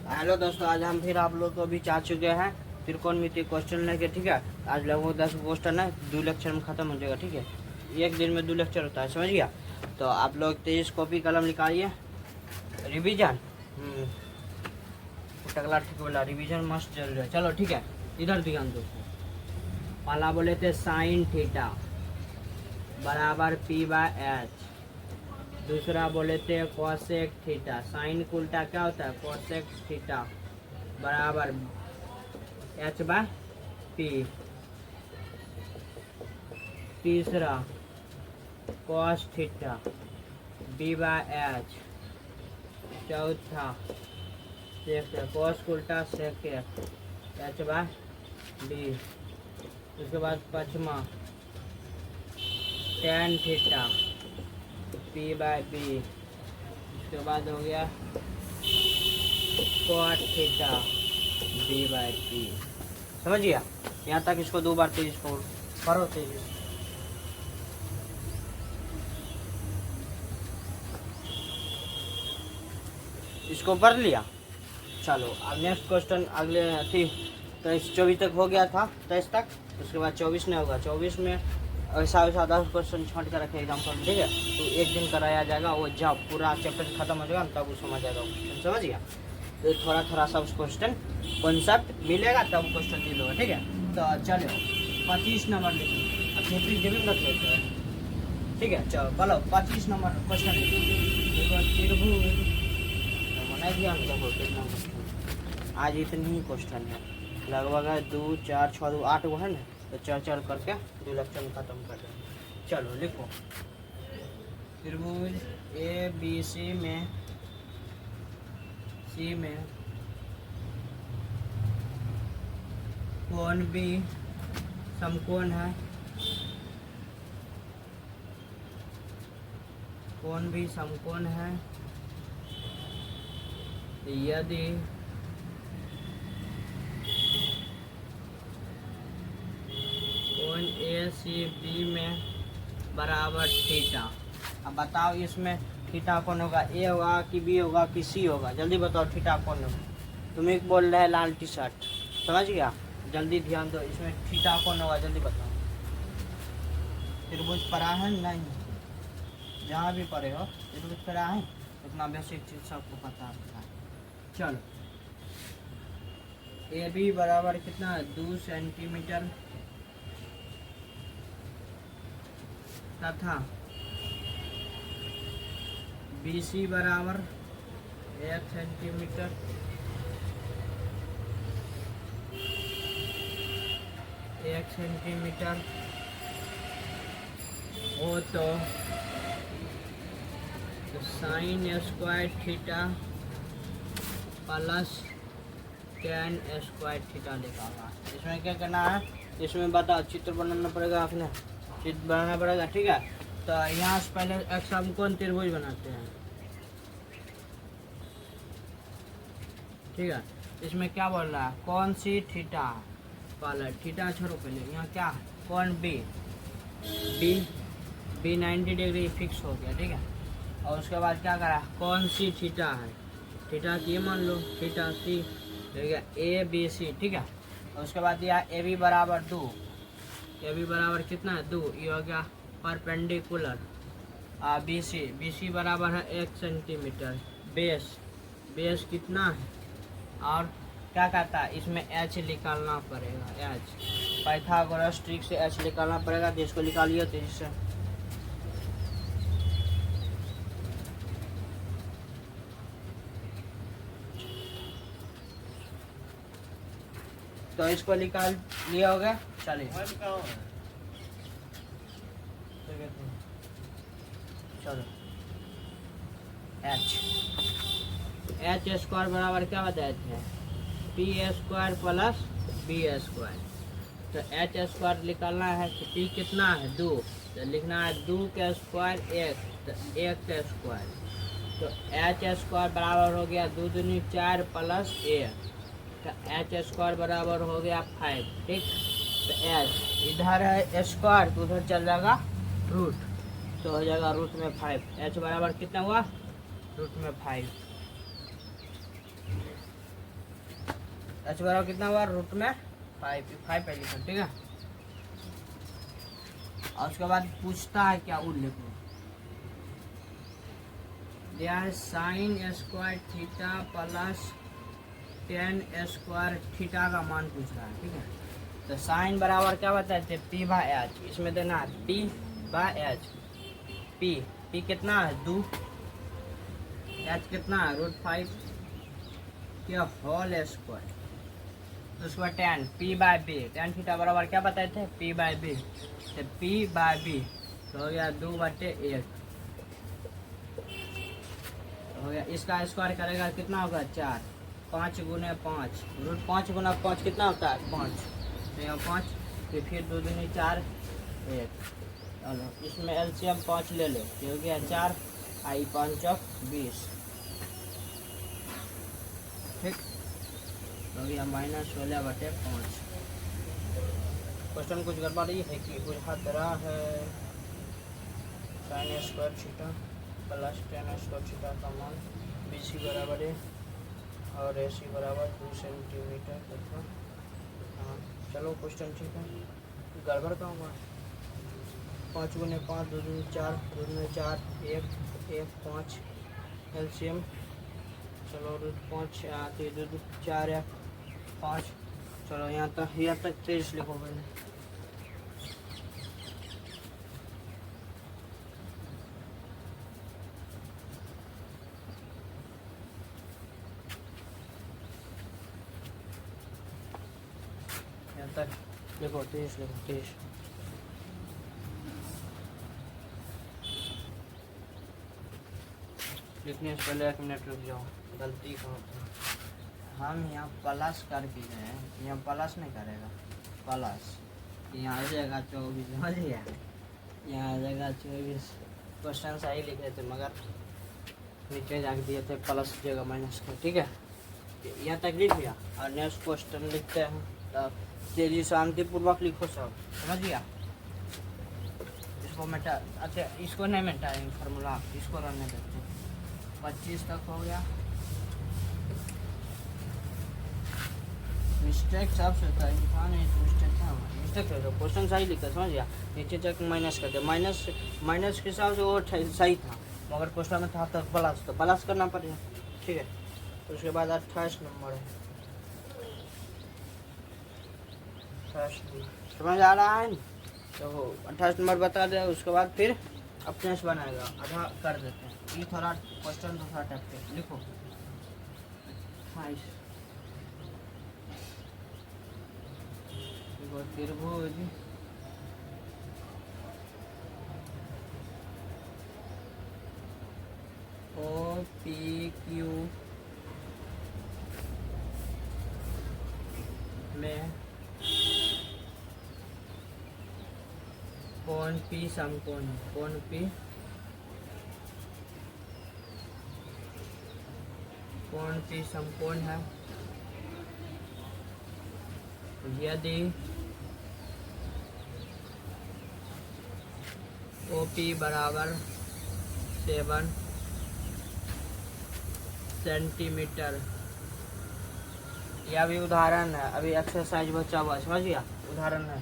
Hello दोस्तों, आज हम फिर आप लोग को भी चाह चुके हैं त्रिकोणमिति क्वेश्चन लेके। ठीक है, आज लगभग 10 क्वेश्चन है, 2 लेक्चर में खत्म हो जाएगा। ठीक है, एक दिन में 2 लेक्चर होता है, समझ गया। तो आप लोग तेज कॉपी कलम निकालिए। रिवीजन टकला ठीक बोला, रिवीजन मस्त जरूर है। चलो ठीक है, इधर ध्यान दोस्तों। पहला बोले थे साइन थीटा बराबर P/H। दूसरा बोले थे कोसेक थीटा, साइन का उल्टा क्या होता है, कोसेक थीटा बराबर H/P। तीसरा कॉस थीटा B/H। चौथा सेक कॉस का उल्टा सेक H/D। उसके बाद पांचवा टेन थीटा P/B। उसके बाद हो गया कॉट थीटा B/P। समझ गया। यहाँ तक इसको 2 बार तेज करो तेजी। इसको पढ़ लिया। चलो अब नेक्स्ट क्वेश्चन अगले थी 24 तक हो गया था, 23 तक। उसके बाद 24 नहीं होगा। 24 में ऐसा 10 क्वेश्चन छांट कर रखे एग्जाम्पल, ठीक है। तो एक दिन कराया जाएगा, वो जब पूरा चैप्टर खत्म हो जाएगा तब वो समझ आएगा क्वेश्चन, समझ गया। तो थोड़ा थोड़ा सा उस क्वेश्चन कॉन्सेप्ट मिलेगा तब क्वेश्चन डील होगा, ठीक है। तो चलो 25 नंबर लिखिए। अब फिर डेबिट रख लेते हैं, ठीक है। चलो बोलो 25 नंबर क्वेश्चन मना दिया आज इतनी ही क्वेश्चन है, लगभग 2 4 6 2 8 गो है ना। तो 4 करके 2 लेक्चर में खत्म कर देंगे। चलो लिखो। त्रिभुज ABC में कोण B समकोण है। कोण B समकोण है यदि कोण ACB में बराबर थीटा। अब बताओ इसमें थीटा कौन होगा, ए होगा कि बी होगा कि सी होगा? जल्दी बताओ थीटा कौन होगा। तुम एक बोल रहे है लाल टी शर्ट, समझ गया। जल्दी ध्यान दो, इसमें थीटा कौन होगा, जल्दी बताओ। त्रिभुज पढ़ा है नहीं? जहाँ भी पढ़े हो त्रिभुज पढ़ा है, इतना बेसिक चीज सबको पता है। चलो ए बी बराबर कितना है, 2 सेंटीमीटर तथा BC बराबर 1 सेंटीमीटर। हो तो sine square theta plus ten square theta लिखा। इसमें क्या करना है, इसमें बताओ, चित्र बनाना पड़ेगा, आपने चित्र बनाना पड़ेगा, ठीक है। तो यहाँ से पहले एक समकोण त्रिभुज बनाते हैं, ठीक है। इसमें क्या बोल रहा है, कौन सी थीटा, पहले थीटा छोड़ो, पहले यहाँ क्या है, कौन बी 90 डिग्री फिक्स हो गया, ठीक है। और उसके बाद क्या करा, कौन सी थीटा है, थीटा की मान लो थीटा सी, ठीक है, ABC, ठीक है। और उसके बाद यहाँ AB बराबर 2, AB बराबर कितना है 2, ये हो गया परपेंडिकुलर। BC बराबर है 1 सेंटीमीटर। बेस कितना है, और क्या कहता है, इसमें H निकालना पड़ेगा। H पाइथागोरस ट्रिक से H निकालना पड़ेगा। तो इसको निकालिए तेजी से। तो इसको निकाल लिया होगा, चलिए चलो। H स्क्वायर बराबर क्या बताए थे, P² प्लस B²। तो H स्क्वायर निकालना है, P कितना है 2, तो लिखना है 2 का स्क्वायर 1, तो 1 का स्क्वायर। तो H स्क्वायर बराबर हो गया 2 दूनी 4 प्लस 1, तो H स्क्वायर बराबर हो गया 5, ठीक। तो H इधर है स्क्वायर, तो उधर चल जाएगा रूट, तो हो जाएगा रूट में 5। H बराबर कितना हुआ, रूट में 5। एच बराबर कितना हुआ रूट में 5, 5 पहले लिखो, ठीक है। और उसके बाद पूछता है क्या, वो लिखो यार sine square theta plus ten square theta का मान पूछ रहा है, ठीक है। तो साइन बराबर क्या बताए थे, पी बाय एच, इसमें देना है पी बाय एच। पी कितना है 2, एच कितना है रूट 5 क्या होल स्क्वायर, उसके बाद tan P by B, tan theta बराबर क्या बताए थे पी बाय बी, तो पी बाय बी तो हो गया 2/1 हो गया। इसका स्क्वायर करेगा कितना होगा 4, 5 गुने 5 रूट 5 गुना 5 कितना होता है 5, तो यहाँ 5 फिर 2 दूनी 4 1। चलो इसमें एलसीएम 5 ले लो, ये हो गया 4 आई 5 चौक 20, ठीक हो गया -16/5। क्वेश्चन कुछ गड़बड़ी है कि बुझा रहा है। Sine square theta plus ten square theta का मान BC बराबर है और AC बराबर 2 सेंटीमीटर तथा, हाँ चलो क्वेश्चन ठीक है। गड़बड़ का हुआ 5 गुने 5 2 दूनी 4 2 दूनी 4 1 1 5 एलसीएम, चलो रूट 5 आती 2 2 4 1 5, चलो यहाँ तक 23 लिखो पहले। यहाँ तक लिखो 23 लिखो 23। लिखने से पहले 1 मिनट रुक जाओ, गलती का होता है। हम यहाँ प्लस करके गए, यहाँ प्लस नहीं करेगा, प्लस यहाँ आ जाएगा 24, समझ गया, यहाँ आ जाएगा 24। क्वेश्चन सही लिखे थे मगर नीचे जाके दिए थे प्लस जगह माइनस का, ठीक है। यहाँ तक लिख लिया और नेक्स्ट क्वेश्चन लिखते हैं, तो तेजी शांतिपूर्वक लिखो सब, समझ गया। इसको मिटा, अच्छा इसको नहीं मिटाएंगे फार्मूला, इसको रहने देते हैं। 25 तक हो गया। मिस्टेक सब से होता है, इंसान है तो मिस्टेक क्या हुआ, मिस्टेक है तो क्वेश्चन सही लिखा, समझ गया। नीचे तक माइनस करते, माइनस के हिसाब से वो सही था मगर क्वेश्चन में था तो प्लस, तो प्लस करना पड़ेगा, ठीक है। तो उसके बाद 28 नंबर है, 28 समझ आ रहा है। तो 28 नंबर बता दे, उसके बाद फिर अपने से बनाएगा, आधा कर देते हैं। ये थोड़ा क्वेश्चन दूसरा टाइप पे लिखो 28 त्रिभुज OPQ में कोण P समकोण है, कोण P समकोण है। यदि OP बराबर 7 सेंटीमीटर, यह भी उदाहरण है, अभी एक्सरसाइज बचा हुआ, समझ गया, उदाहरण है।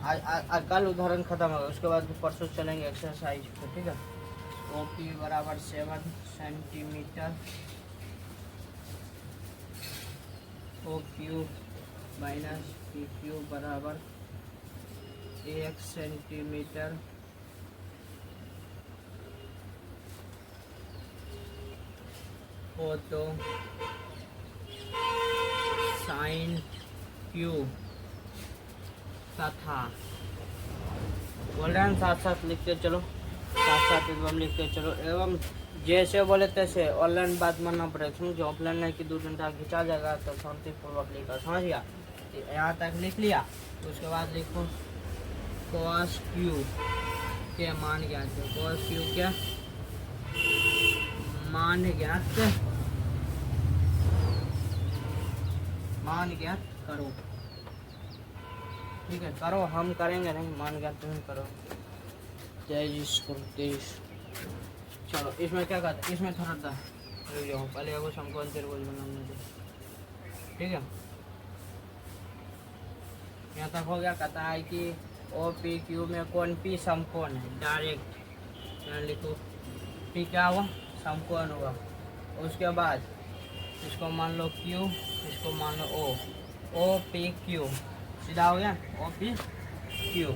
आज कल उदाहरण खत्म होगा, उसके बाद परसों चलेंगे एक्सरसाइज को, ठीक है। OP बराबर 7 सेंटीमीटर, OQ माइनस PQ बराबर 1 सेंटीमीटर, हो तो साइन Q तथा, बोल रहे हैं साथ साथ लिखते चलो, साथ साथ एकदम लिखते चलो, एवं जैसे बोले तैसे ऑनलाइन बात मानना पड़ेगा, समझो। ऑफलाइन नहीं कि 2 घंटा खिंचा जाएगा, तो शांतिपूर्वक लिखा, समझ गया। यहाँ तक लिख लिया, उसके बाद लिखो cos Q के मान ज्ञात है, cos Q के मान ज्ञात करो, ठीक है। करो, हम करेंगे नहीं, मान ज्ञात तुम करो। 23 चलो इसमें क्या कहते हैं, इसमें थोड़ा सा पहले वो समकोण त्रिभुज बनाने दो, ठीक है। यहाँ तक हो गया। कहता है कि ओ पी क्यू में कौन पी समकोण है, डायरेक्ट यहाँ लिखो पी क्या हुआ, समकोण हुआ। उसके बाद इसको मान लो क्यू, इसको मान लो ओ पी क्यू, सीधा हो गया ओ पी क्यू।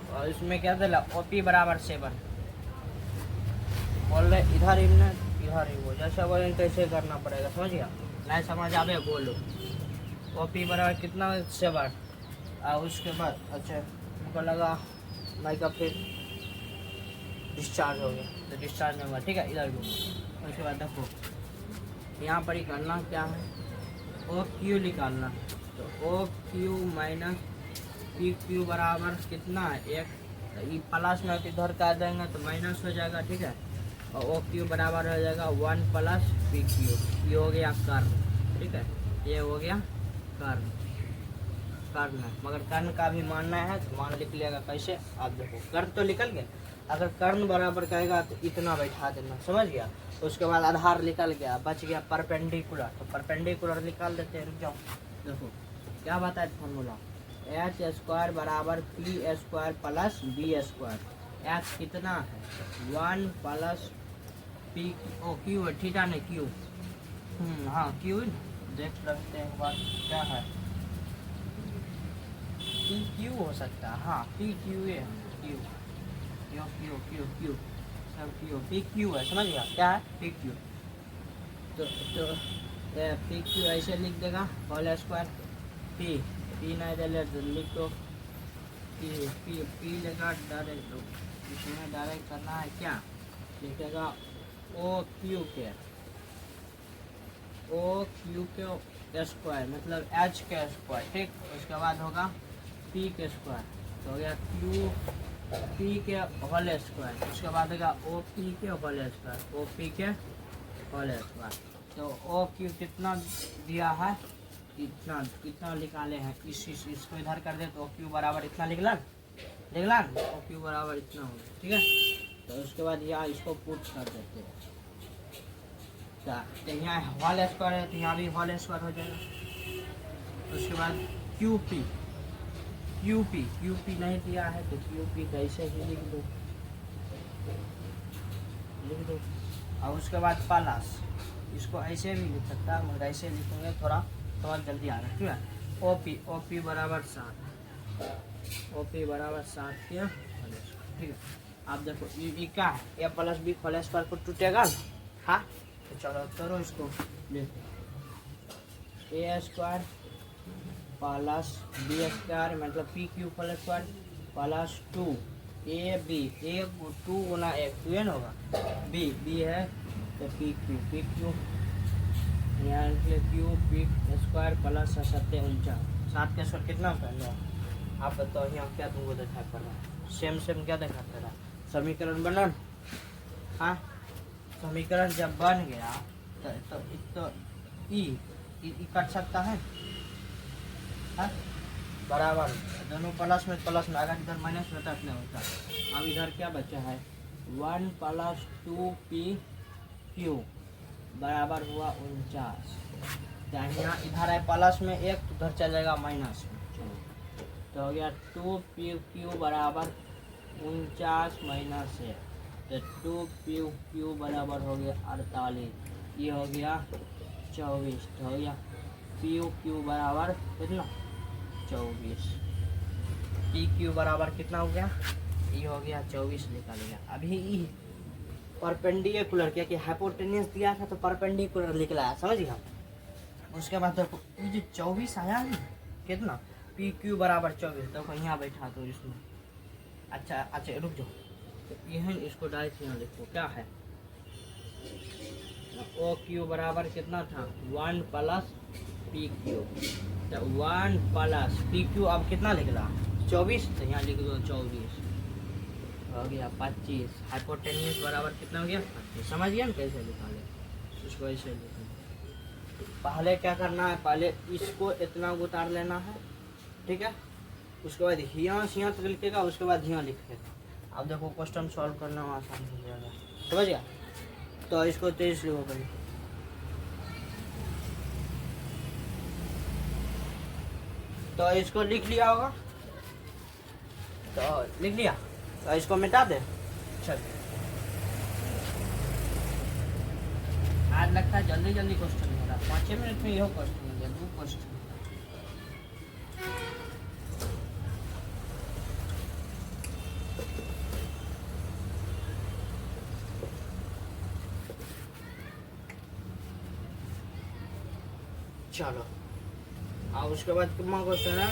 और इसमें क्या था, ओ पी बराबर 7 बोल रहे, इधर ही ना इधर ही वो जैसे बोले कैसे करना पड़ेगा, समझ गया, नहीं समझ आवे बोलो। ओ पी बराबर कितना 7। और उसके बाद अच्छा हमको लगा भाई का फिर डिस्चार्ज हो गया, तो डिस्चार्ज में हुआ, ठीक है, इधर को। उसके बाद देखो यहाँ पर ही करना क्या है, ओ क्यू निकालना। तो O Q minus P Q बराबर कितना है 1, तो ये प्लस में इधर का देंगे तो माइनस हो जाएगा, ठीक है। और ओ क्यू बराबर हो जाएगा 1 प्लस पी क्यू। ये हो गया कर्ण, ठीक है, ये हो गया कर्ण। कर्ण मगर कर्ण का भी मानना है तो मान लिख लिएगा कैसे, आप देखो कर्ण तो निकल गया, अगर कर्ण बराबर कहेगा तो इतना बैठा देना, समझ गया। उसके बाद आधार निकल गया, बच गया परपेंडिकुलर, तो परपेंडिकुलर निकाल देते हैं, रुक जाओ। देखो क्या बताए फॉर्मूला, एच स्क्वायर बराबर P square plus B square. H कितना है 1 प्लस पी ओ क्यू है, थीटा नहीं क्यू, हाँ क्यू देख सकते हैं एक बार क्या है, पी क्यू हो सकता है, हाँ पी क्यू है, Q Q Q Q Q सब क्यू, पी क्यू है, समझ गया क्या है पी क्यू। तो पी क्यू ऐसे लिख देगा होल स्क्वायर, पी पी नहीं दे तो लिख दो पी पी पी लेगा डायरेक्ट, इसमें डायरेक्ट करना है क्या, लिखेगा ओ क्यू के स्क्वायर मतलब एच के स्क्वायर, ठीक। उसके बाद होगा पी के स्क्वायर, तो हो गया क्यू पी के होल स्क्वायर। उसके बाद होगा ओ पी के होल स्क्वायर, ओ पी के होल स्क्वायर। तो ओ क्यू कितना दिया है, इतना कितना निकाले हैं, इसको इधर कर दे तो ओ क्यू बराबर इतना निकला, ओ क्यू बराबर इतना हो गया, ठीक है। तो उसके बाद यहाँ इसको पुट कर देते हैं, तो यहाँ होल स्क्वायर है तो यहाँ भी होल स्क्वायर हो जाएगा। उसके बाद क्यू पी नहीं दिया है तो क्यू पी कैसे ही लिख दो। और उसके बाद प्लस, इसको ऐसे भी लिख सकता है मगर ऐसे लिखेंगे थोड़ा जल्दी आ रहा है, ठीक है। ओ पी बराबर 7, ओ पी बराबर 7 के, ठीक है। आप देखो ये क्या है, A plus B whole square को टूटेगा ना, हाँ तो चलो करो इसको, A square plus B square मतलब P Q whole square plus 2 A B, A 2 गुना 1 2 न होगा, बी है तो पी क्यू यहाँ क्यू पी स्क्वायर प्लस 7 7 के स्क्वायर कितना होता है, आप बताओ यहाँ क्या तुमको देखा कर रहा है, सेम क्या देखा कर रहा है, समीकरण बना, हाँ समीकरण जब बन गया तो ई कट सकता है, हाँ बराबर दोनों प्लस में अगर इधर माइनस में तक नहीं होता। अब इधर क्या बचा है 1 प्लस 2 पी क्यू बराबर हुआ 49, यहाँ इधर है प्लस में 1 तो उधर चल जाएगा माइनस में, तो हो गया 2 पी क्यू बराबर 49 माइनस 1, तो 2 पी क्यू बराबर हो गया 48, ये हो गया 24, तो हो गया पी क्यू बराबर कितना 24, पी क्यू बराबर कितना हो गया, ये हो गया 24 निकाल गया। अभी ई परपेंडिकुलर क्या कि हाइपोटेन्यूस दिया था तो परपेंडिकुलर निकला है, समझ गया। उसके बाद देखो ये जो 24 आया है कितना, पी क्यू बराबर 24, देखो यहाँ बैठा दो इसमें, अच्छा रुक जाओ, तो यह इसको डायरेक्ट यहाँ लिखो क्या है, ओ क्यू बराबर कितना था 1 प्लस पी क्यू, तो 1 प्लस पी क्यू अब कितना लिख रहा 24, तो यहाँ लिख दो 24 हो गया 25, हाइपोटेन्यूस बराबर कितना हो गया 25, समझ गया ना कैसे निकाले, इसको ऐसे लिखेंगे। पहले क्या करना है, पहले इसको इतना उतार लेना है, ठीक है। उसके बाद यहाँ तक लिखेगा, उसके बाद यहाँ लिखेगा। अब देखो क्वेश्चन सॉल्व करना आसान हो जाएगा, समझ गया। तो इसको 23 लिखो कहीं, तो इसको लिख लिया होगा, तो लिख लिया, तो इसको मिटा दे। चल आज लगता है जल्दी जल्दी क्वेश्चन हो रहा है, 5 मिनट में यह क्वेश्चन हो गया, 2 क्वेश्चन। चलो अब उसके बाद कितना क्वेश्चन है,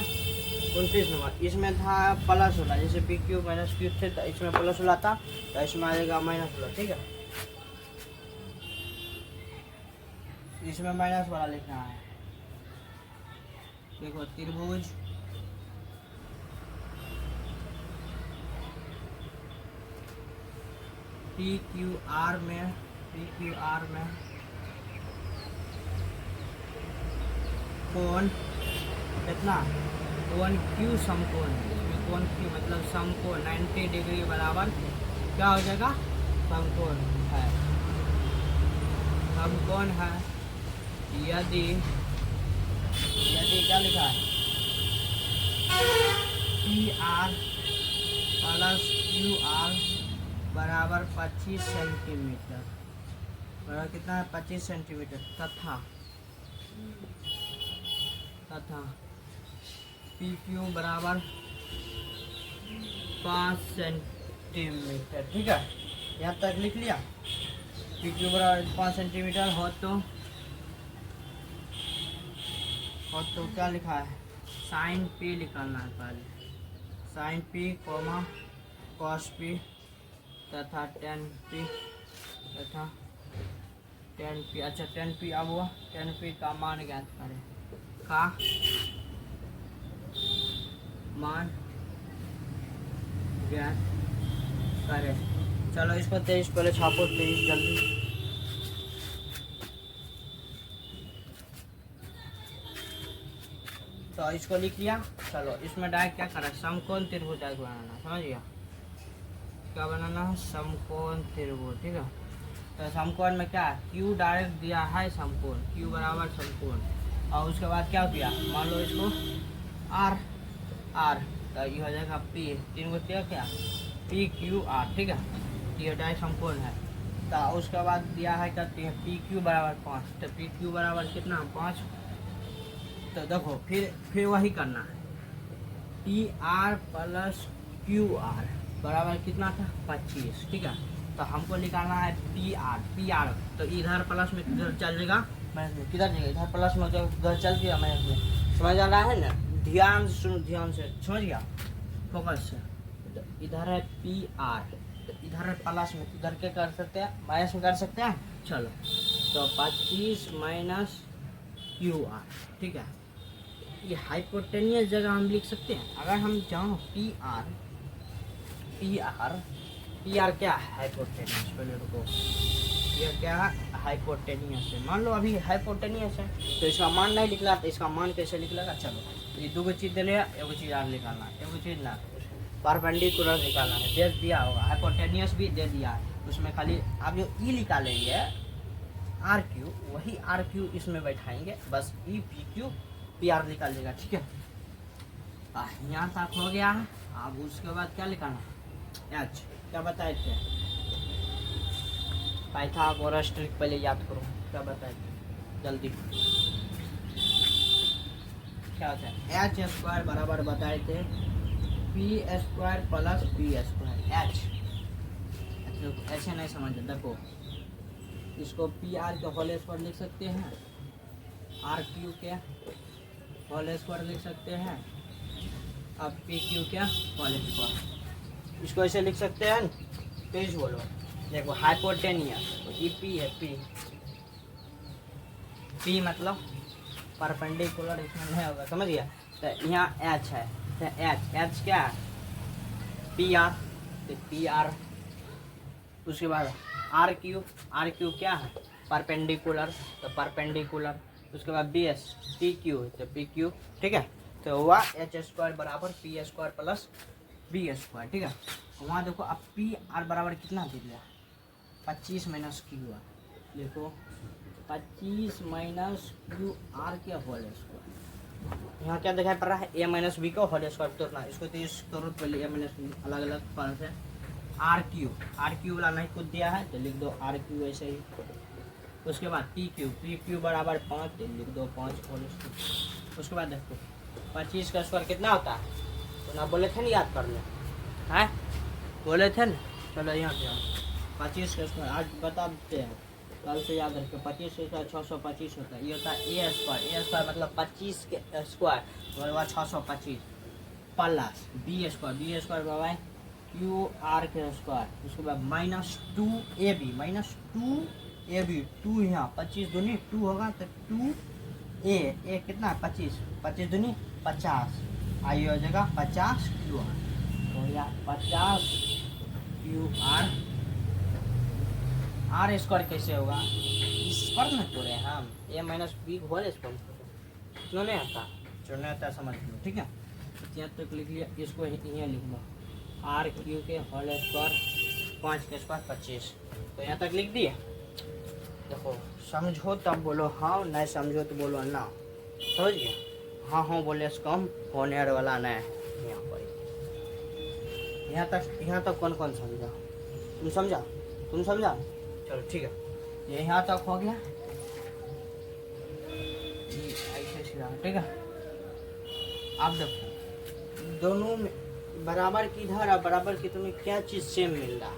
29 नंबर। इसमें था प्लस वाला, जैसे पी क्यू माइनस क्यू थे तो इसमें प्लस वाला था, तो इसमें आ जाएगा माइनस वाला। ठीक है, इसमें माइनस वाला लिखना है। देखो त्रिभुज पी क्यू आर में कोण कितना, कोण क्यू समकोण है। इसमें कोण क्यू मतलब समकोण 90 डिग्री बराबर क्या हो जाएगा, समकोण है। समकोण है यदि क्या लिखा है, P R plus Q R बराबर 25 सेंटीमीटर, बराबर कितना है 25 सेंटीमीटर, तथा पी क्यू बराबर 5 सेंटीमीटर। ठीक है, यहाँ तक लिख लिया। पी क्यू बराबर 5 सेंटीमीटर हो तो क्या लिखा है, साइन पी निकालना है पहले, sine P comma cos P तथा टेन पी तथा टेन पी। अच्छा टेन पी अब हुआ, टेन पी का मान ज्ञात करें, का मान ज्ञात करें। चलो इसको 23 पहले छापो, 23 जल्दी। तो इसको लिख लिया। चलो इसमें डायरेक्ट क्या करा, समकोण त्रिभुज डायरेक्ट बनाना, समझ गया क्या बनाना है, समकोण त्रिभुज। ठीक है, तो समकोण में क्या है, क्यू डायरेक्ट दिया है समकोण, क्यू बराबर समकोण, और उसके बाद क्या किया, मान लो इसको आर, तो ये हो जाएगा पी, 3 को क्या पी क्यू आर। ठीक है, ये डायरेक्ट समकोण है। तो उसके बाद दिया है कहते हैं पी क्यू बराबर 5, तो पी क्यू बराबर कितना 5। तो देखो फिर वही करना है, P R plus Q R बराबर कितना था 25। ठीक है, तो हमको निकालना है पी आर, तो इधर प्लस में किधर चल जाएगा, माइनस में किधर जाएगा, इधर प्लस में उधर चल गया माइनस में। समझ आ रहा है ना, ध्यान से सुनो, ध्यान से समझ गया, फोकस से। तो इधर है पी आर, तो इधर है प्लस में, इधर क्या कर सकते हैं, माइनस में कर सकते हैं। चलो तो 25 माइनस क्यू आर। ठीक है, ये हाइपोटेनियस जगह हम लिख सकते हैं। अगर हम जाओ पी आर क्या है, हाइपोटेनियस। पहले रुको, ये क्या है, हाइपोटेनियस है। मान लो अभी हाइपोटेनियस है, तो इसका मान नहीं निकला, तो इसका मान कैसे निकलेगा। चलो ये 2 चीज़ दे लिया, एगो चीज़ और निकालना है, एगो चीज़ ना परपेंडिकुलर निकालना है। दे दिया होगा, हाइपोटेनियस भी दे दिया है, उसमें खाली आप जो ई निकालेंगे आर क्यू, वही आर क्यू इसमें बैठाएंगे, बस E P Q P R निकाल देगा। ठीक है, यहाँ तक हो गया है। अब उसके बाद क्या लिखाना, एच क्या बताए थे, पाइथागोरस ट्रिक पहले याद करो, क्या बताए थे जल्दी, क्या होता है, एच स्क्वायर बराबर बताए थे P square plus B square. H ऐसे नहीं समझ, देखो इसको पी आर के होल स्क्वायर लिख सकते हैं, आर क्यू के होल स्क्वायर लिख सकते हैं, अब पी क्यू क्या होल स्क्वायर, इसको ऐसे लिख सकते हैं। पेज बोलो, देखो हाइपोटेनियस, ये पी है, पी मतलब परपेंडिकुलर, इसमें नहीं होगा, समझ गया। तो यहाँ एच है, तो एच क्या है पी आर, तो पी आर। उसके बाद आर क्यू क्या है परपेंडिकुलर, तो परपेंडिकुलर। उसके बाद बी एस पी क्यू, तो पी क्यू। ठीक है, तो हुआ एच स्क्वायर बराबर P square plus B square. ठीक है, वहाँ देखो अब पी आर बराबर कितना दे दिया, 25 माइनस क्यू आर। देखो 25 माइनस क्यू आर के होल स्क्वायर, यहाँ क्या दिखाई पड़ रहा है, ए माइनस बी को होल स्क्वायर तोड़ना, इसको तो इस तोड़ो पहले ए माइनस बी अलग अलग पार्ट है। आर क्यू वाला नहीं कुछ दिया है तो लिख दो आर क्यू ऐसे ही। उसके बाद पी क्यू बराबर 5 तो लिख दो 5 होल स्क्वायर। उसके बाद देखो 25 का स्क्वायर कितना होता है, तो ना बोले थे ना याद कर ले, हैं बोले थे ना। चलो यहाँ पे 25 का स्क्वायर आज बता देते हैं, कल से याद रखो। 25 का 625 होता है, ये होता है ए स्क्वायर मतलब 25 के स्क्वायर बराबर 625 प्लस बी स्क्वायर बराबर क्यू आर के स्क्वायर। उसके बाद -2ab 2 यहाँ 25 दूनी 2 होगा तो 2a कितना 25 दूनी 50 आई हो जाएगा 50 क्यू आर। तो यहाँ 50 क्यू आर स्क्वायर कैसे होगा, इस पर न तोड़े हम ए माइनस बी होल स्क्वायर क्यों नहीं आता, जो नहीं आता समझ लो, ठीक है। यहाँ तक लिख लिया, इसको यहाँ लिख लो आर क्यू के होल स्क्वायर 5 के स्क्वायर 25। तो यहाँ तक लिख दिए। देखो समझो तब बोलो हाँ, नहीं समझो तो बोलो ना, समझ गए। हाँ बोले से कम होने वाला नहीं है यहाँ पर। यहाँ तक कौन समझा, तुम समझा चलो ठीक है, ये यहाँ तक हो गया, ऐसे सीधा, ठीक है। अब देखो दोनों में बराबर की इधर और बराबर की तुम्हें क्या चीज सेम मिल रहा है,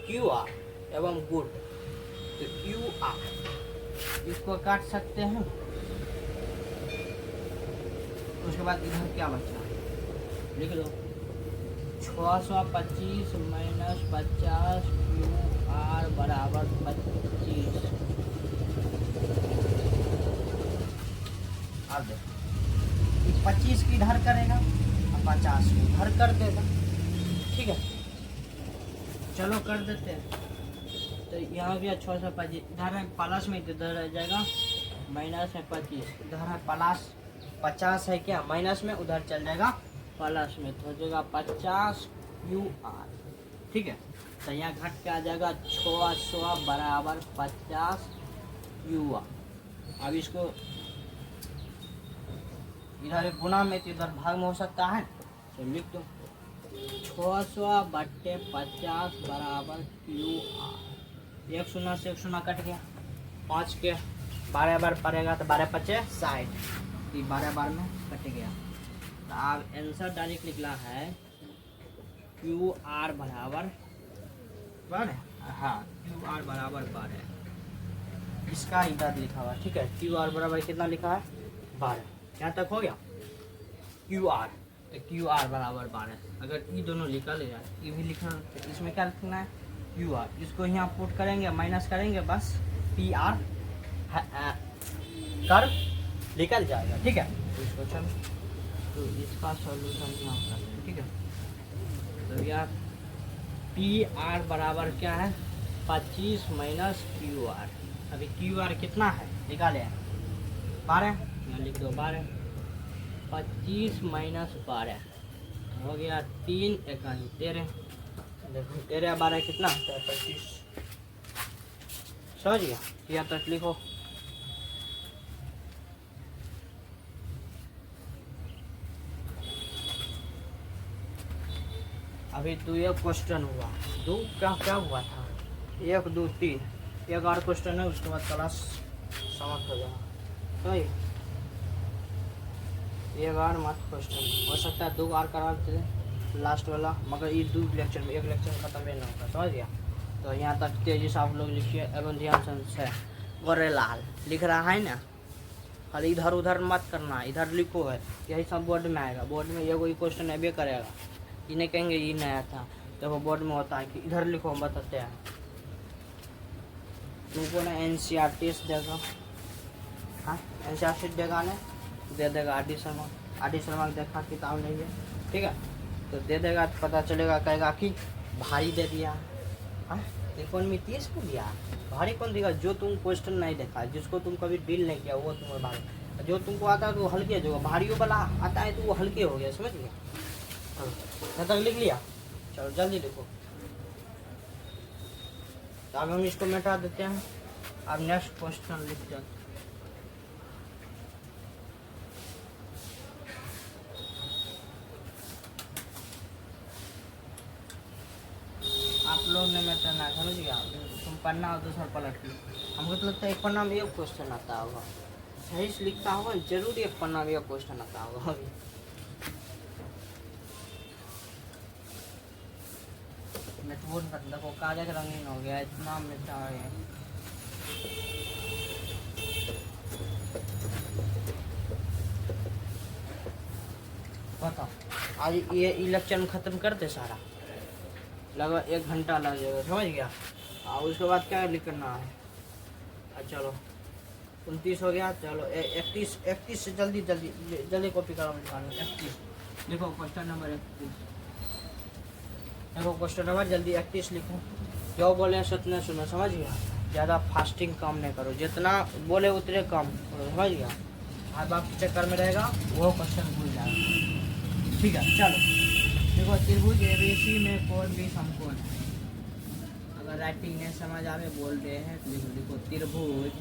क्यू आर एवं गुड। तो क्यू आर इसको काट सकते हैं। उसके बाद इधर क्या बचा लिख लो 625 माइनस 50 क्यू आर बराबर 25। अब देखो 25 की इधर करेगा 50 इधर कर देगा, ठीक है। चलो कर देते हैं। तो यहाँ भी 625 इधर है प्लस में, इधर रह जाएगा माइनस है 25, इधर है प्लस 50 है क्या माइनस में, उधर चल जाएगा प्लस में, तो हो जाएगा 50 क्यू आर, ठीक है। तो यहाँ घट के आ जाएगा 600 बराबर 50 क्यू आर। अब इसको इधर गुना में तो इधर भाग में हो सकता है, तो लिख दो 600/50 बराबर क्यू आर। 1 शून्य से 1 शून्य कट गया, 5 के 12 बार पड़ेगा तो 12 पचे 60, 12 बार में कट गया। तो अब आंसर डायरेक्ट निकला है क्यू आर बराबर 12, हाँ क्यू आर बराबर 12, इसका इधर लिखा हुआ, ठीक है। क्यू आर बराबर कितना लिखा है 12, यहाँ तक हो गया। क्यू आर तो क्यू आर बराबर 12, अगर ये दोनों निकल जाए, ये भी लिखना तो इसमें क्या लिखना है क्यू आर, इसको यहाँ पुट करेंगे माइनस करेंगे, बस पी आर कर निकल जाएगा, ठीक है। तो इसको चलो तो इसका सॉल्यूशन यहाँ करते हैं, ठीक है। तो यार पी आर बराबर क्या है 25 माइनस क्यू आर। अभी क्यू आर कितना है निकाले 12, यहाँ लिख दो 12, 25 माइनस 12 हो गया 3 एकानी 13। देखो 13 12 कितना होता है 25, समझ गया। यहाँ तक लिखो। अभी तो ये क्वेश्चन हुआ, दो क्या हुआ था 1 2 3, एक और क्वेश्चन है, उसके बाद क्लास समाप्त हो जाएगा। तो एक और मत क्वेश्चन हो सकता है 2 और करा देते लास्ट वाला, मगर ये 2 लेक्चर में, एक लेक्चर खत्म नहीं होगा, समझ गया। तो यहाँ तक तेजी से आप लोग लिखिए एवं ध्यान से। गोरे लाल लिख रहा है ना, खाली इधर उधर मत करना, इधर लिखो है, यही सब बोर्ड में आएगा। बोर्ड में ये कोई क्वेश्चन अभी करेगा, इन्हें कहेंगे ये नया था, देखो बोर्ड में होता है कि इधर लिखो, हम बताते हैं तुमको ना NCERT देगा, हाँ NCERT देगा ना, दे देगा आर डी शर्मा देखा किताब नहीं है, ठीक है। तो दे देगा तो पता चलेगा, कहेगा कि भारी दे दिया, हाँ कौन में 30 को दिया, भारी कौन देगा, जो तुम क्वेश्चन नहीं देखा, जिसको तुम कभी डील नहीं किया वो तुम्हें भारी, जो तुमको आता है तो वो हल्के, जो भारी वाला आता है तो वो हल्के हो गया, समझ गया। यहाँ तक लिख लिया, चलो जल्दी लिखो। तो अब हम इसको मिटा देते हैं, अब नेक्स्ट क्वेश्चन लिख जाते। लोग ने मैं करना समझ गया। तुम पढ़ना हो तो सर पलट लो। हमको तो लगता है एक पन्ना में एक क्वेश्चन आता होगा, सही से लिखता होगा जरूर एक पन्ना में एक क्वेश्चन आता होगा। नोटबुक देखो कागज रंगीन हो गया, इतना मिटा है। बताओ आज ये इलेक्शन खत्म करते सारा, लगभग 1 घंटा लग जाएगा समझ गया। और उसके बाद क्या लिखना है। चलो 29 हो गया, चलो 31 से जल्दी जल्दी जल्दी कॉपी करो निकालो। 31 देखो क्वेश्चन नंबर 31, देखो क्वेश्चन नंबर जल्दी 31 लिखो। जो बोले उतना सुनो समझ गया। ज़्यादा फास्टिंग कम नहीं करो, जितना बोले उतने कम करो समझ गया। हर बार चक्कर में रहेगा वो क्वेश्चन भूल जाएगा। ठीक है चलो देखो त्रिभुज एबीसी में कोण भी समकोण है। अगर राइटिंग नहीं समझ आवे बोल रहे हैं तो लिखो, देखो त्रिभुज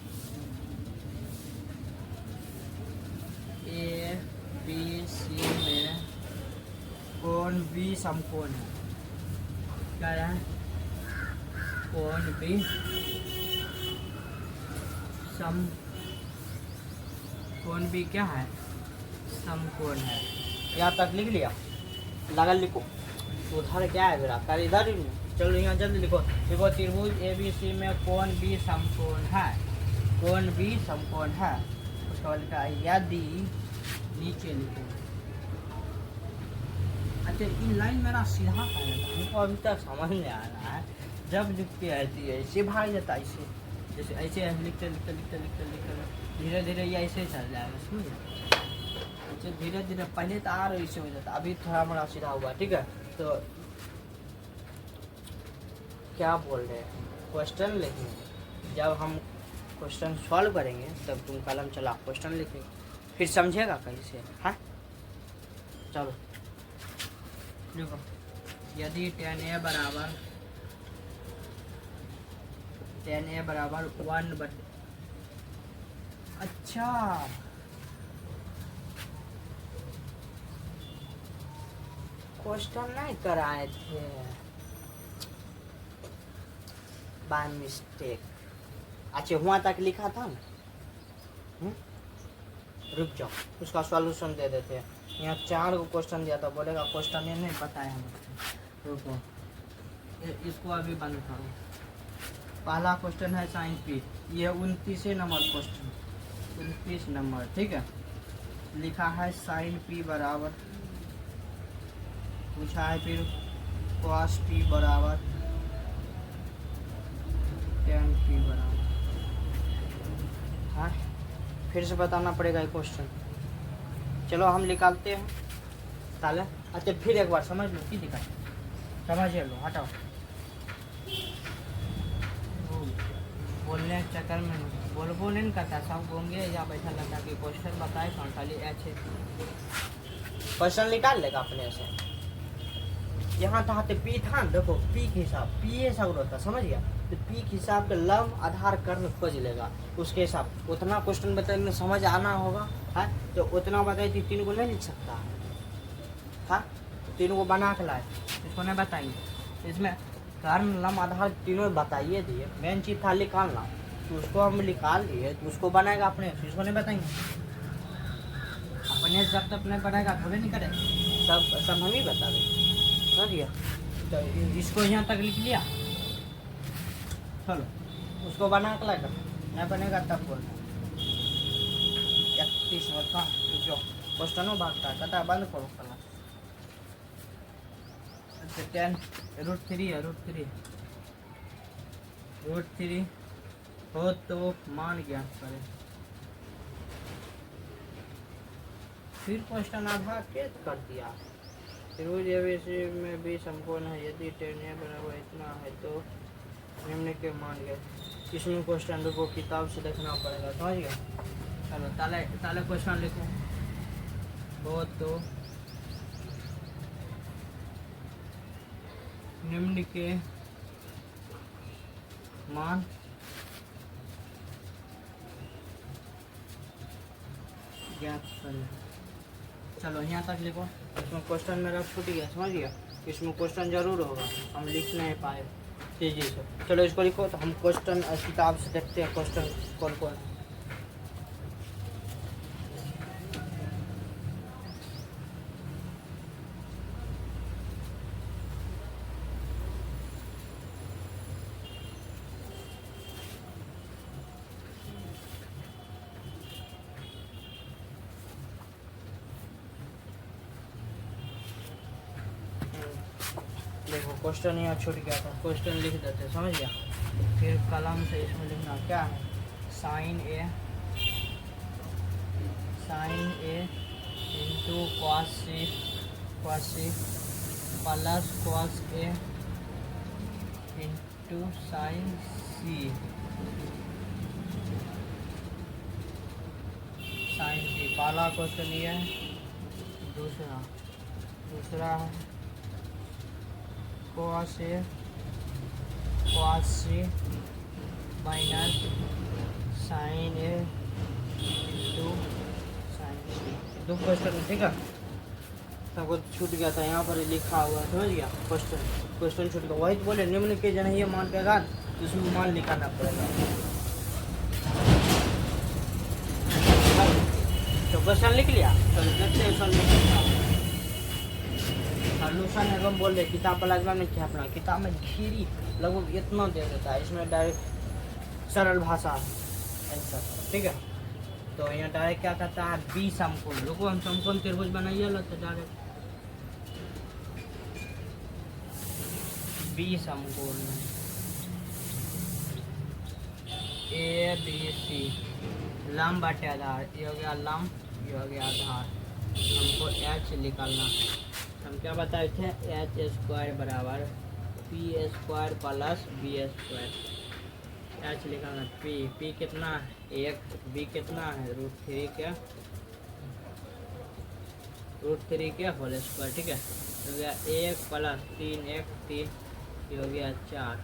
ए बी सी में कोण बी समकोण है। क्या है? कोण बी सम, कोण बी क्या है? समकोण है। यहाँ तक लिख लिया, लगा लिखो। उधर क्या है मेरा कर इधर ही। चलो यहाँ जल्दी लिखो। देखो त्रिभुज ए बी सी में कोण बी समकोण है, कोण बी समकोण है। उसका बाद लिखा है यदि, नीचे लिखो। अच्छा इन लाइन मेरा सीधा था, हमको अभी तक समझ नहीं आ रहा है। जब लिखते रहती है ऐसे भाग जाता है, ऐसे जैसे ऐसे लिखते लिखते लिखते लिखते लिखते धीरे धीरे ये ऐसे चल जाएगा समझे। धीरे धीरे पहले तो आ रही से हो जाता, अभी थोड़ा बड़ा सीधा हुआ। ठीक है तो क्या बोल रहे हैं, क्वेश्चन लिखेंगे। जब हम क्वेश्चन सॉल्व करेंगे तब तुम कलम चला क्वेश्चन लिखेंगे, फिर समझेगा कैसे। हाँ चलो देखो यदि tan a बराबर 1/, अच्छा क्वेश्चन नहीं कराए थे बाय मिस्टेक। अच्छा वहाँ तक लिखा था ना। रुक जाओ उसका सॉल्यूशन दे देते हैं। यहाँ 4 को क्वेश्चन दिया था, बोलेगा क्वेश्चन ये नहीं पता है हमको। रुको इसको अभी बंद करो। पहला क्वेश्चन है साइन पी, ये 29 नंबर क्वेश्चन, 29 नंबर। ठीक है लिखा है साइन पी बराबर, पूछा है फिर कॉस पी बराबर tan पी बराबर। हाँ फिर से बताना पड़ेगा ये क्वेश्चन। चलो हम निकालते हैं ताले। अच्छा फिर एक बार समझ लो की दिक्कत, समझ लो हटाओ। बोलने चक्कर में बोलबो नहीं करता, सब होंगे या बैठा रहता कि क्वेश्चन बताए कौन खाली अच्छे क्वेश्चन निकाल लेगा अपने से। यहाँ था तो पी था, देखो पी के हिसाब पी ये सब होता समझ गया। तो पी के हिसाब का लंब आधार कर्ण खोज लेगा, उसके हिसाब उतना क्वेश्चन बताने समझ आना होगा। है तो उतना बताए तो 3 को नहीं लिख सकता। हाँ 3 को बना के लाए, इसको नहीं बताएंगे। इसमें कर्ण लंब आधार तीनों बताइए दिए, मेन चीज था निकालना। तो उसको हम निकाल दिए तो उसको बनाएगा अपने, इसको नहीं बताएंगे। अपने जब तक नहीं बनाएगा थोड़े नहीं करेगा, सब हम ही बता दें समझ गया। तो इसको यहाँ तक लिख लिया, चलो उसको बना के लाकर नहीं बनेगा तब बोलना। 31 होता जो क्वेश्चनों भागता है कहता है बंद करो कला। अच्छा 10√3 है, √3 हो तो मान ज्ञात करें। फिर क्वेश्चन आधा के कर दिया। त्रिभुज एबीसी में भी समकोण है, यदि tan a बराबर इतना है तो निम्न के मान गए। इसमें क्वेश्चन को किताब से देखना पड़ेगा समझ गया। चलो ताले क्वेश्चन लिखो। हो तो निम्न के मान ज्ञात करें। चलो यहाँ तक लिखो। इसमें क्वेश्चन मेरा छूट गया समझ गया। इसमें क्वेश्चन जरूर होगा, हम लिख नहीं पाए। तेजी से। चलो इसको लिखो, तो हम क्वेश्चन किताब से देखते हैं क्वेश्चन कौन कौन। देखो क्वेश्चन यहाँ छूट गया था, क्वेश्चन लिख देते, समझ गया। फिर कलम से इसमें लिखना क्या है, sine A into cos C plus cos A into sine C पहला क्वेश्चन ये है। दूसरा है cos C minus sine A into sine C. दो क्वेश्चन, ठीक है। सबको छूट गया था, यहाँ पर लिखा हुआ है, समझ गया। क्वेश्चन छूट गया, वही तो बोले निम्न के जन ये मान के बाद उसमें मान निकालना पड़ेगा। तो क्वेश्चन लिख लिया, चलो देखते हैं सॉल्यूशन एवं बोल रहे किताब वाला एग्जाम ने क्या अपना किताब में घिरी लगभग इतना दे देता है, इसमें डायरेक्ट सरल भाषा आंसर, ठीक है। तो यहाँ डायरेक्ट क्या कहता है, बी समकोण। रुको हम समकोण त्रिभुज बनाइए लो, तो डायरेक्ट बी समकोण ए बी सी, लंब बटे आधार, ये हो गया लंब, ये हो गया आधार। हमको एच निकालना, हम क्या बताए थे, एच स्क्वायर बराबर P square plus B square. H निकालना, पी कितना है 1, बी कितना है √3 के होल स्क्वायर, ठीक है। हो गया 1 प्लस 3 1 3, ये हो गया 4,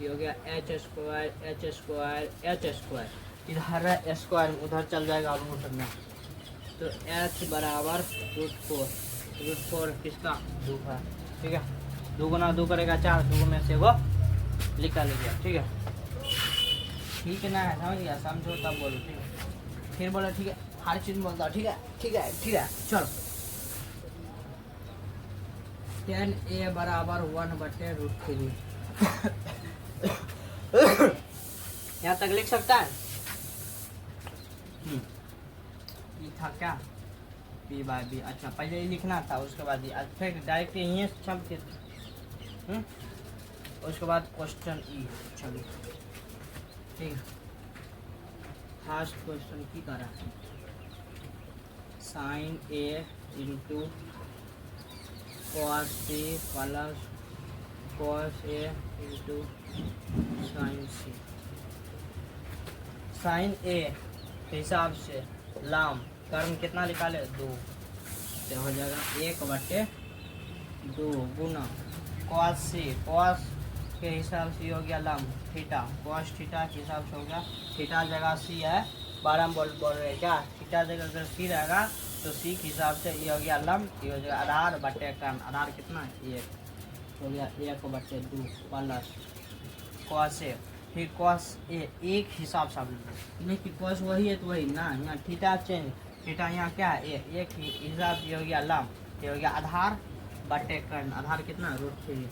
ये हो गया एच स्क्वायर इधर स्क्वायर उधर चल जाएगा रूट में, तो एच बराबर √4 किसका 2 है, ठीक है। 2 गुना 2 करेगा 4, 2 में से वो निकाल गया, ठीक है। ठीक है ना, समझ गया, समझो तब बोलो, ठीक है। फिर बोलो ठीक है, हर चीज बोलता, ठीक है। चलो 10a बराबर 1/√3 यहाँ तक लिख सकता है। ये था क्या, b बाय बी। अच्छा पहले ये लिखना था, उसके बाद ये फिर डायरेक्ट यहीं छप के, उसके बाद क्वेश्चन ई चलो, ठीक है। फर्स्ट क्वेश्चन की करा, sine A into cos C plus cos A into sine C. Sine A के हिसाब से लंब कर्म कितना निकाले 2, तो हो जाएगा 1/2 गुना कॉस सी, कॉस के हिसाब से हो गया लंब थीटा, कॉस थीटा के हिसाब से हो गया, थीटा जगह सी है, 12 बोल रहे क्या, थीटा जगह अगर सी रहेगा तो सी के हिसाब से ये हो गया लंब, ये हो जाएगा आधार बटे कर्म, आधार कितना 1 हो गया 1/2 प्लस कॉस ए, फिर कॉस ए एक हिसाब से नहीं कि कॉस वही है तो वही ना, यहाँ थीटा चेंज, थीटा यहाँ क्या है एक हिसाब से हो गया लंब, ये हो गया आधार बटे कर्ण, आधार कितना √3,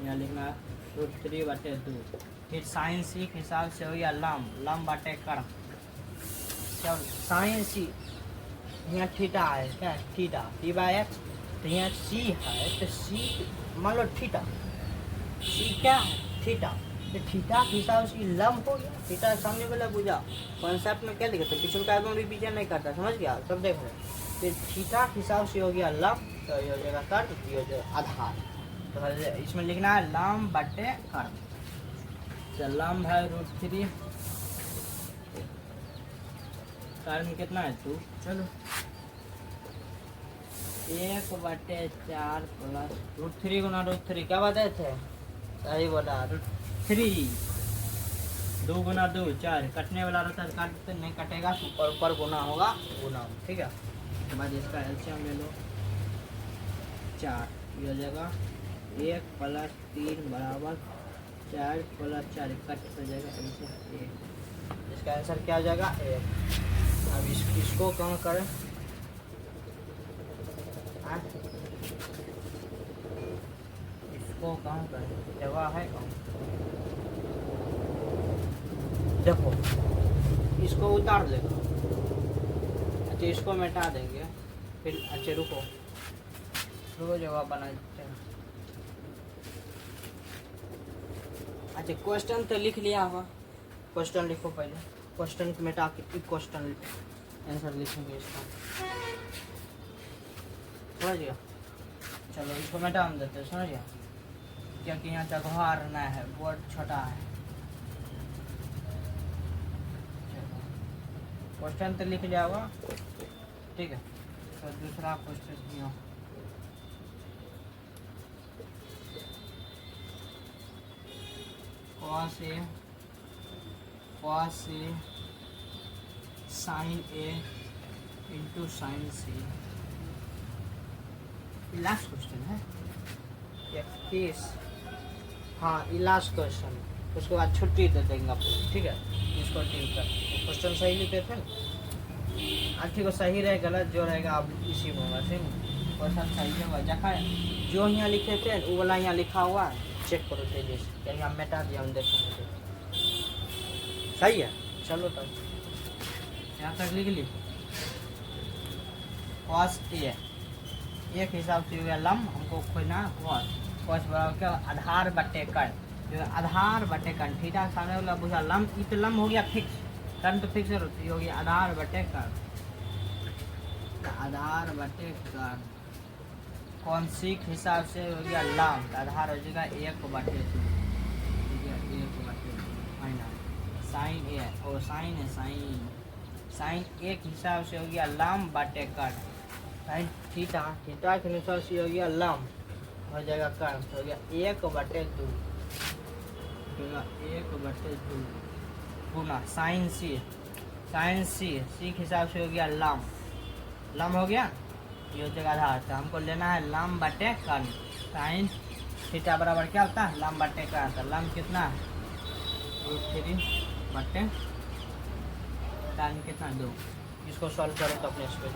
यहाँ लिखना √3/2। फिर साइन सी के हिसाब से हो गया लंब बटे कर्ण, साइन सी यहाँ थीटा है क्या, थीटा t/x, तो यहाँ सी है तो सी मान लो थीटा, सी क्या है थीटा, तो थीटा के हिसाब से लंब हो गया, थीटा सामने वाला बुझा कॉन्सेप्ट में क्या लिखा था, पिछले कार्बन रिवीजन नहीं करता, समझ गया, सब देख रहे। तो थीटा के हिसाब से हो गया लंब, तो ये हो जाएगा कर्ण, ये हो जाएगा आधार, तो इसमें लिखना है लंब बटे कर्ण। तो लंब है √3, कर्ण कितना है 2, चलो 1/4 प्लस √3 गुना √3 क्या बताए थे, सही बोला √3, 2 गुना 2 4, कटने वाला रहता है काटते नहीं कटेगा, ऊपर गुना होगा गुना, ठीक है। उसके बाद इसका एलसीएम ले लो 4, ये हो जाएगा 1 + 3 = 4 + 4 कट हो जाएगा ऐसे 1। इसका आंसर क्या आ जाएगा 1। अब इसको कहाँ करें, हाँ इसको कहाँ करें, जगह है कहाँ, देखो इसको उतार देगा। अच्छा इसको मिटा देंगे फिर। अच्छा रुको जगह बना देते हैं। अच्छा क्वेश्चन तो लिख लिया होगा, क्वेश्चन लिखो पहले, क्वेश्चन को मिटा के क्वेश्चन आंसर लिखेंगे इसका, समझ गया। चलो इसको मिटा हम देते हैं, समझ गया, क्योंकि यहाँ जगह रहना है, बोर्ड छोटा है। क्वेश्चन तो लिख लिया होगा, ठीक है। तो दूसरा क्वेश्चन दिया, cos A sin A into sin C। Last question है 21। हाँ ये लास्ट क्वेश्चन, उसके बाद छुट्टी दे देंगे आपको, ठीक है। इसको ठीक कर, क्वेश्चन सही लिखे थे आज, ठीक है। सही रहे गलत जो रहेगा आप इसी में होगा, ठीक है। क्वेश्चन सही होगा, जहाँ जो यहाँ लिखे थे वो वाला यहाँ लिखा हुआ है, चेक करो तेजी से, क्योंकि हम मिटा दिया, हम देखेंगे सही है। चलो तब यहाँ तक लिख ली। cos A एक हिसाब से हो गया लम, हमको खोजना cos बराबर क्या, आधार बटे कर्ण, आधार बटे कर्ण, थीटा सामने वाला बुझा लम, ये तो लम हो गया फिक्स, कर्ण तो फिक्स हो गया, आधार बटे कर्ण, आधार बटे कर्ण। कौन सी हिसाब से हो गया लम, आधार हो जाएगा 1/2, साइन ए और साइन है, साइन एक हिसाब से हो गया लम बटे कर्ण, साइन थीटा के अनुसार से हो गया लम, हो जाएगा कर्ण, हो गया 1/2 गुना साइन सी के हिसाब से हो गया लम हो गया, ये हो जाएगा आधार। तो हमको लेना है लम बटे कर्ण, साइन थीटा बराबर क्या होता है लम बटे कर्ण, तो लम कितना है √3 बटे tan कितना 2। इसको सॉल्व करो तो अपने इसको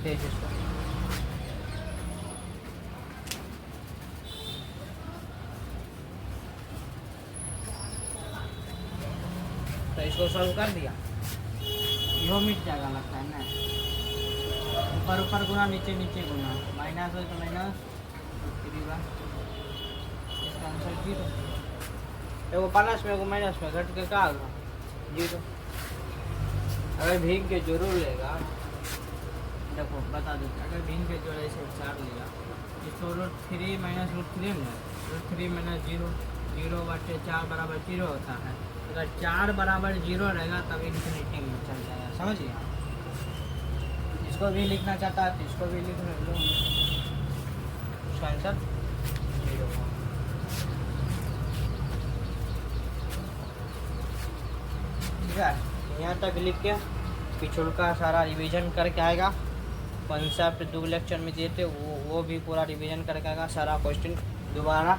तेज इसको, तो इसको सॉल्व कर दिया, यो मिट जाएगा लगता है ना, ऊपर गुना नीचे गुना, माइनस हो तो माइनस, इसका आंसर 0। एगो प्लस में एगो माइनस में घट के का होगा 0। अगर भीग के जरूर लेगा, देखो बता देते, अगर भीग के जोड़े से 4 लेगा, इसको √3 माइनस √3 में √3 माइनस 0/4 बराबर 0 होता है। अगर 4 बराबर 0 रहेगा तब इन्फिनिटी में चल जाएगा, समझिए। इसको भी लिखना चाहता है तो इसको भी लिख लो, इसका आंसर 0। ठीक है, यहाँ तक लिख के पिछड़ का सारा रिवीजन करके आएगा, कॉन्सेप्ट 2 लेक्चर में दिए थे वो भी पूरा रिवीजन करके आएगा, सारा क्वेश्चन दोबारा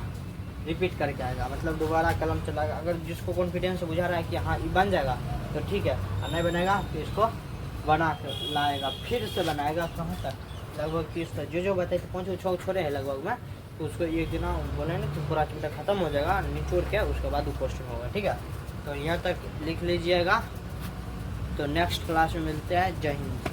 रिपीट करके आएगा, मतलब दोबारा कलम चलाएगा। अगर जिसको कॉन्फिडेंस बुझा रहा है कि हाँ ये बन जाएगा तो ठीक है, और नहीं बनेगा तो इसको बना कर लाएगा, फिर से बनाएगा। कहाँ तक लगभग 30 तक जो बताए थे 5-6 छोड़े हैं लगभग में, तो उसको एक दिन बोले ना तो पूरा चैप्टर खत्म हो जाएगा, निचोड़ के उसके बाद वो क्वेश्चन होगा, ठीक है। तो यहाँ तक लिख लीजिएगा, तो नेक्स्ट क्लास में मिलते हैं। जय हिंद।